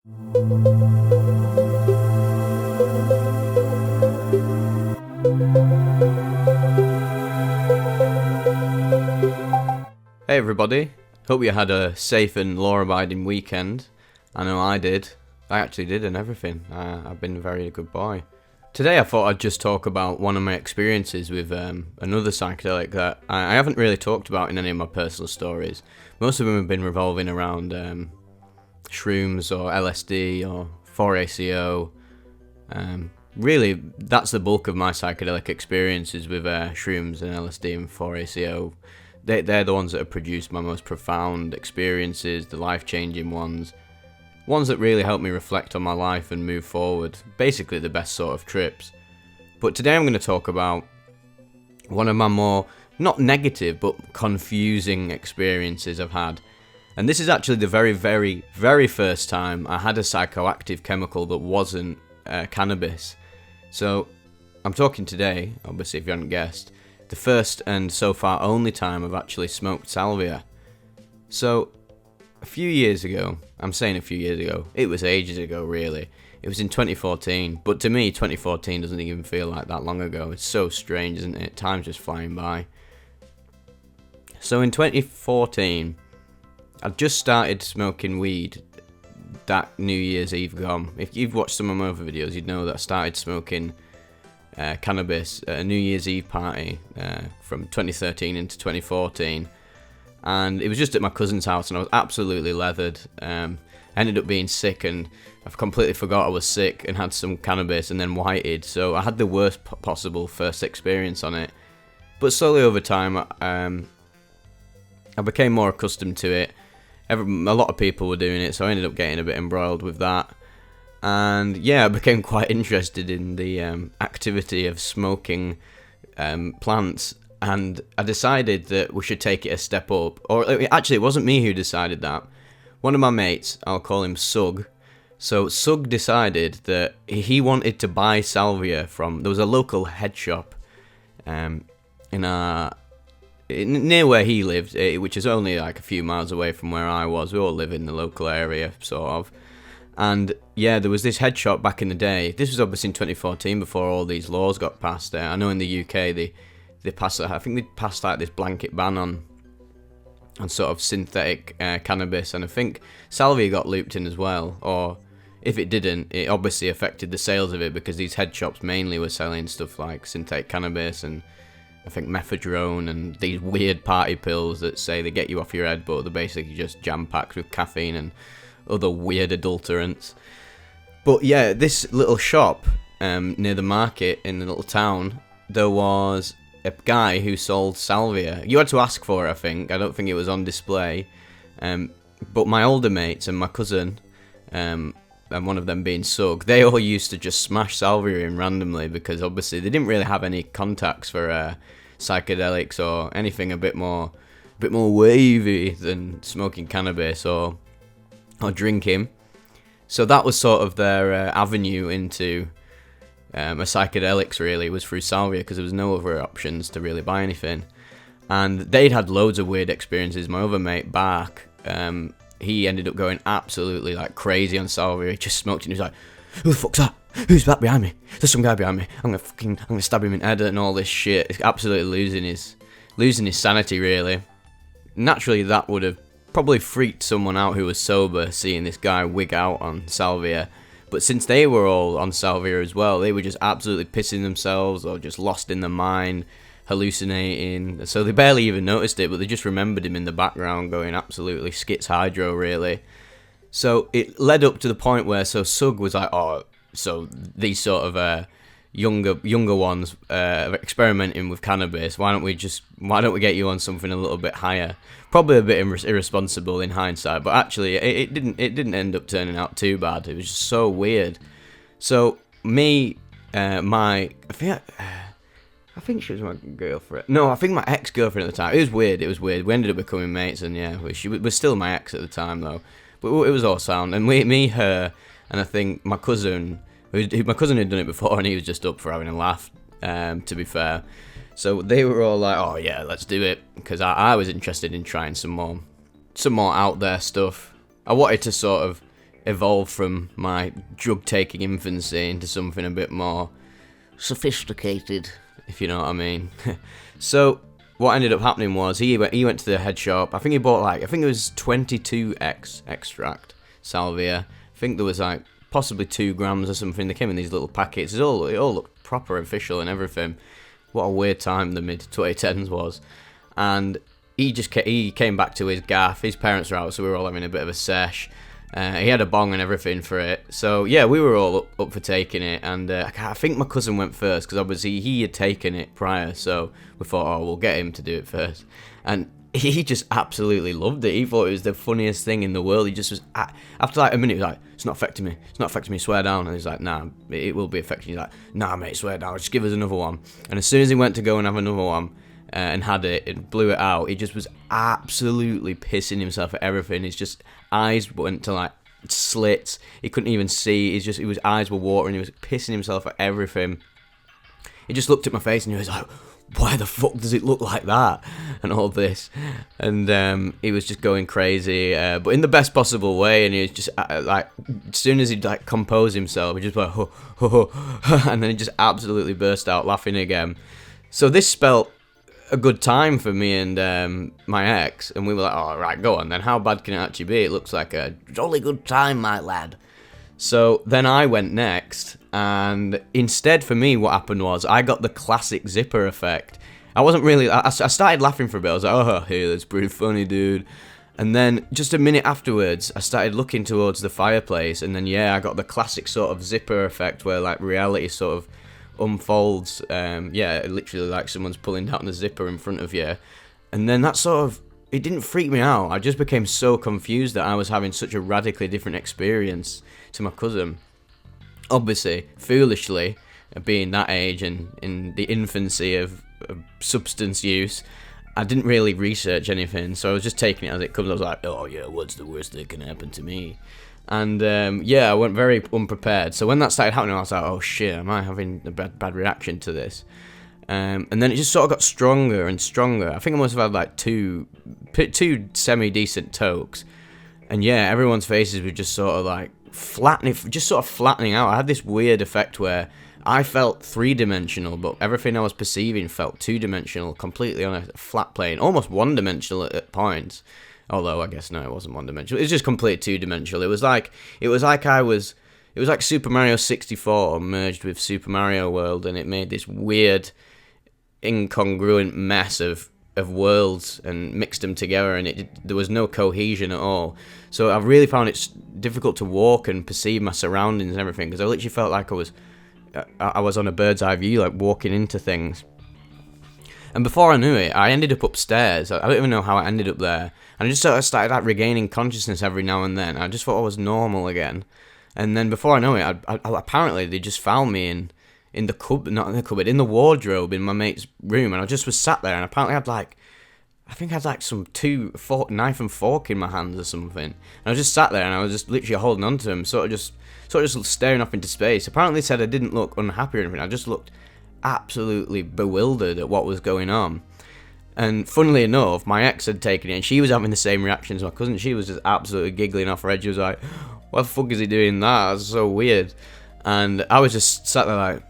Hey everybody, hope you had a safe and law-abiding weekend. I know I did. I actually did and everything. I've been a very good boy. Today I thought I'd just talk about one of my experiences with another psychedelic that I haven't really talked about in any of my personal stories. Most of them have been revolving around shrooms or LSD or 4-ACO. Really, that's the bulk of my psychedelic experiences with shrooms and LSD and 4-ACO. They're the ones that have produced my most profound experiences, the life-changing ones that really help me reflect on my life and move forward. Basically the best sort of trips. But today I'm going to talk about one of my more, not negative, but confusing experiences I've had. And this is actually the very, very, very first time I had a psychoactive chemical that wasn't cannabis. So I'm talking today, obviously if you haven't guessed, the first and so far only time I've actually smoked Salvia. So, a few years ago, I'm saying a few years ago, it was ages ago really, it was in 2014, but to me 2014 doesn't even feel like that long ago. It's so strange, isn't it? Time's just flying by. So in 2014, I'd just started smoking weed that New Year's Eve gone. If you've watched some of my other videos, you'd know that I started smoking cannabis at a New Year's Eve party from 2013 into 2014, and it was just at my cousin's house, and I was absolutely leathered. I ended up being sick, and I've completely forgot I was sick and had some cannabis and then whited, so I had the worst possible first experience on it. But slowly over time I became more accustomed to it. A lot of people were doing it, so I ended up getting a bit embroiled with that. And yeah, I became quite interested in the activity of smoking plants, and I decided that we should take it a step up. Or actually, it wasn't me who decided that. One of my mates, I'll call him Sug. So Sug decided that he wanted to buy Salvia from, there was a local head shop near where he lived, which is only like a few miles away from where I was. We all live in the local area, sort of. And yeah, there was this head shop back in the day. This was obviously in 2014 before all these laws got passed there. I know in the UK they passed, I think they passed like this blanket ban on sort of synthetic cannabis, and I think Salvia got looped in as well. Or if it didn't, it obviously affected the sales of it because these head shops mainly were selling stuff like synthetic cannabis and I think methadone and these weird party pills that say they get you off your head, but they're basically just jam-packed with caffeine and other weird adulterants. But yeah, this little shop near the market in the little town, there was a guy who sold Salvia. You had to ask for it, I think. I don't think it was on display. But my older mates and my cousin, and one of them being Sug, they all used to just smash Salvia in randomly because obviously they didn't really have any contacts for psychedelics or anything a bit more wavy than smoking cannabis or drinking. So that was sort of their avenue into a psychedelics, really, was through Salvia because there was no other options to really buy anything. And they'd had loads of weird experiences. My other mate, Bark, he ended up going absolutely like crazy on Salvia. He just smoked it and he was like, who the fuck's that? Who's that behind me? There's some guy behind me. I'm gonna stab him in the head and all this shit. He's absolutely losing his sanity, really. Naturally, that would have probably freaked someone out who was sober, seeing this guy wig out on Salvia. But since they were all on Salvia as well, they were just absolutely pissing themselves or just lost in their mind, hallucinating. So they barely even noticed it, but they just remembered him in the background going absolutely skits hydro, really. So it led up to the point where Sug was like, oh, so these sort of younger ones experimenting with cannabis, why don't we get you on something a little bit higher? Probably a bit irresponsible in hindsight, but actually it didn't end up turning out too bad. It was just so weird. So me, I think she was my girlfriend. No, I think my ex-girlfriend at the time. It was weird. We ended up becoming mates, and yeah, she was still my ex at the time though. But it was all sound, and me, her, and I think my cousin. My cousin had done it before, and he was just up for having a laugh. To be fair, so they were all like, "Oh yeah, let's do it," because I was interested in trying some more out there stuff. I wanted to sort of evolved from my drug-taking infancy into something a bit more sophisticated, if you know what I mean. So what ended up happening was he went to the head shop. I think he bought it was 22x extract Salvia. I think there was possibly 2 grams or something. They came in these little packets. It all looked proper, official, and everything. What a weird time the mid 2010s was. And he came back to his gaff. His parents were out, so we were all having a bit of a sesh. He had a bong and everything for it. So yeah, we were all up for taking it, and I think my cousin went first because obviously he had taken it prior. So we thought, we'll get him to do it first, and he just absolutely loved it. He thought it was the funniest thing in the world. He just was after a minute, he was like, "It's not affecting me, swear down." And he's like, "Nah, it will be affecting you." He's like, "Nah, mate, swear down. Just give us another one." And as soon as he went to go and have another one, and had it and blew it out, he just was absolutely pissing himself at everything. His just eyes went to slits. He couldn't even see. His eyes were watering. He was pissing himself at everything. He just looked at my face and he was like, "Why the fuck does it look like that?" and all this. And he was just going crazy, but in the best possible way. And he was just as soon as he'd compose himself, he just went ho, ho, ho, and then he just absolutely burst out laughing again. So this spelt a good time for me and my ex, and we were like, "Oh, right, go on then. How bad can it actually be? It looks like a jolly good time, my lad." So then I went next, and instead for me, what happened was I got the classic zipper effect. I wasn't really. I started laughing for a bit. I was like, "Oh, hey, that's pretty funny, dude." And then just a minute afterwards, I started looking towards the fireplace, and then I got the classic sort of zipper effect where reality sort of unfolds, literally like someone's pulling down the zipper in front of you. And then that sort of, it didn't freak me out. I just became so confused that I was having such a radically different experience to my cousin. Obviously, foolishly, being that age and in the infancy of substance use, I didn't really research anything, so I was just taking it as it comes. I was like, "Oh yeah, what's the worst that can happen to me?" And I went very unprepared. So when that started happening, I was like, "Oh shit, am I having a bad reaction to this?" And then it just sort of got stronger and stronger. I think I must have had two semi-decent tokes. And everyone's faces were just sort of flattening out. I had this weird effect where I felt 3-dimensional, but everything I was perceiving felt 2-dimensional, completely on a flat plane, almost 1-dimensional at points. Although I guess no, it wasn't 1-dimensional. It was just completely 2-dimensional. It was like Super Mario 64 merged with Super Mario World, and it made this weird, incongruent mess of worlds and mixed them together, and there was no cohesion at all. So I really found it difficult to walk and perceive my surroundings and everything, because I literally felt like I was on a bird's eye view, like walking into things. And before I knew it, I ended up upstairs. I don't even know how I ended up there. And I just sort of started regaining consciousness every now and then. I just thought I was normal again. And then before I know it, apparently they just found me in the cupboard, not in the cupboard, in the wardrobe in my mate's room. And I just was sat there, and apparently I had some knife and fork in my hands or something. And I was just sat there, and I was just literally holding on to them, sort of just staring off into space. Apparently they said I didn't look unhappy or anything. I just looked absolutely bewildered at what was going on. And funnily enough, my ex had taken it, and she was having the same reaction as my cousin. She was just absolutely giggling off her head. She was like, "What the fuck is he doing that? That's so weird." And I was just sat there like,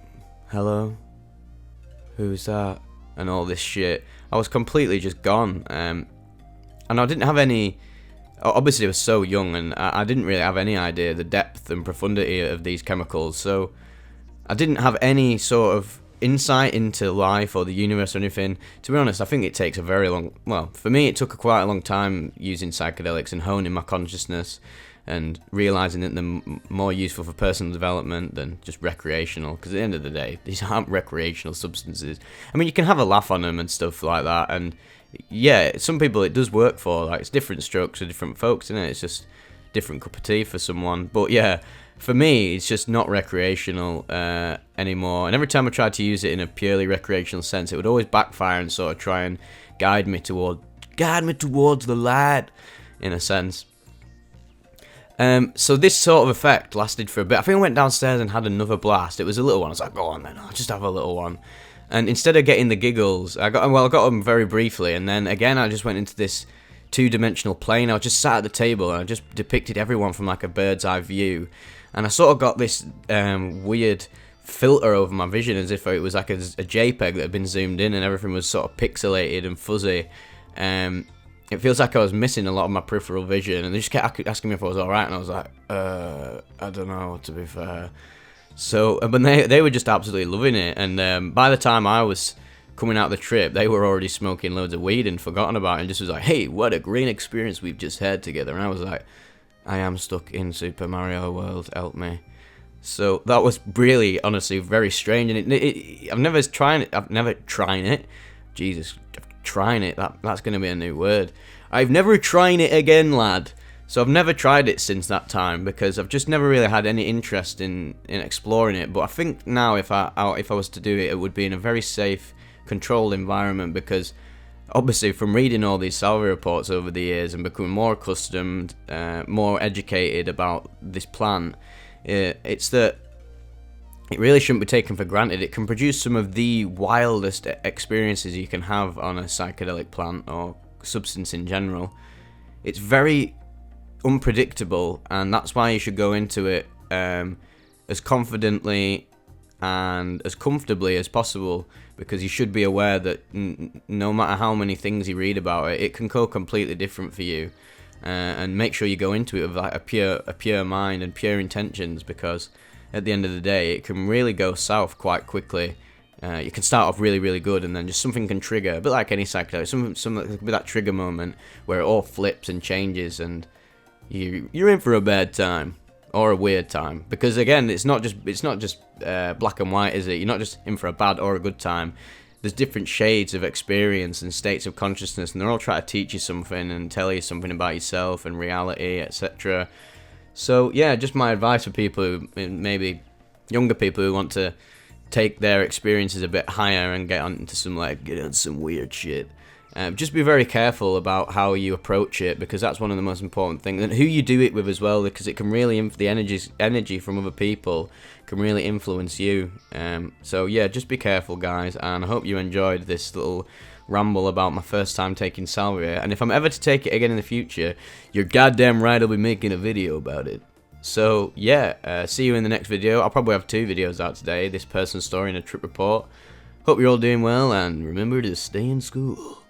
"Hello? Who's that?" and all this shit. I was completely just gone. And I didn't have any... Obviously I was so young, and I didn't really have any idea the depth and profundity of these chemicals. So I didn't have any sort of insight into life or the universe or anything. To be honest, I think it takes a very long... Well, for me, it took quite a long time using psychedelics and honing my consciousness and realising that they're more useful for personal development than just recreational. Because at the end of the day, these aren't recreational substances. I mean, you can have a laugh on them and stuff like that. And yeah, some people it does work for. Like, it's different strokes for different folks, isn't it? It's just different cup of tea for someone. But yeah, for me, it's just not recreational anymore. And every time I tried to use it in a purely recreational sense, it would always backfire and sort of try and guide me towards the light, in a sense. So this sort of effect lasted for a bit. I think I went downstairs and had another blast. It was a little one. I was like, "Go on then, I'll just have a little one." And instead of getting the giggles, I got them very briefly, and then again I just went into this two-dimensional plane. I was just sat at the table and I just depicted everyone from like a bird's eye view, and I sort of got this weird filter over my vision, as if it was like a JPEG that had been zoomed in and everything was sort of pixelated and fuzzy. It feels like I was missing a lot of my peripheral vision, and they just kept asking me if I was alright, and I was like, I don't know, to be fair. So, but they were just absolutely loving it, and by the time I was coming out of the trip, they were already smoking loads of weed and forgotten about it, and just was like, hey, what a great experience we've just had together. And I was like, I am stuck in Super Mario World, help me. So that was really, honestly, very strange, and I've never tried it. Jesus, trying it, that's going to be a new word. I've never tried it again, lad. So I've never tried it since that time, because I've just never really had any interest in exploring it. But I think now if I was to do it, it would be in a very safe, controlled environment, because obviously from reading all these Salvia reports over the years and becoming more accustomed, more educated about this plant, it's that it really shouldn't be taken for granted. It can produce some of the wildest experiences you can have on a psychedelic plant or substance in general. It's very unpredictable, and that's why you should go into it as confidently and as comfortably as possible, because you should be aware that no matter how many things you read about it, it can go completely different for you. And make sure you go into it with like a pure mind and pure intentions, because at the end of the day, it can really go south quite quickly. You can start off really, really good, and then just something can trigger, a bit like any psychedelic. Something that could be that trigger moment where it all flips and changes, and you're in for a bad time or a weird time. Because again, it's not just black and white, is it? You're not just in for a bad or a good time. There's different shades of experience and states of consciousness, and they're all trying to teach you something and tell you something about yourself and reality, etc. So yeah, just my advice for people who, maybe younger people who want to take their experiences a bit higher and get onto some weird shit. Just be very careful about how you approach it, because that's one of the most important things, and who you do it with as well, because it can really the energy from other people can really influence you. So yeah, just be careful, guys, and I hope you enjoyed this little ramble about my first time taking Salvia, and if I'm ever to take it again in the future, you're goddamn right I'll be making a video about it. So yeah, see you in the next video. I'll probably have 2 videos out today, this person's story and a trip report. Hope you're all doing well, and remember to stay in school.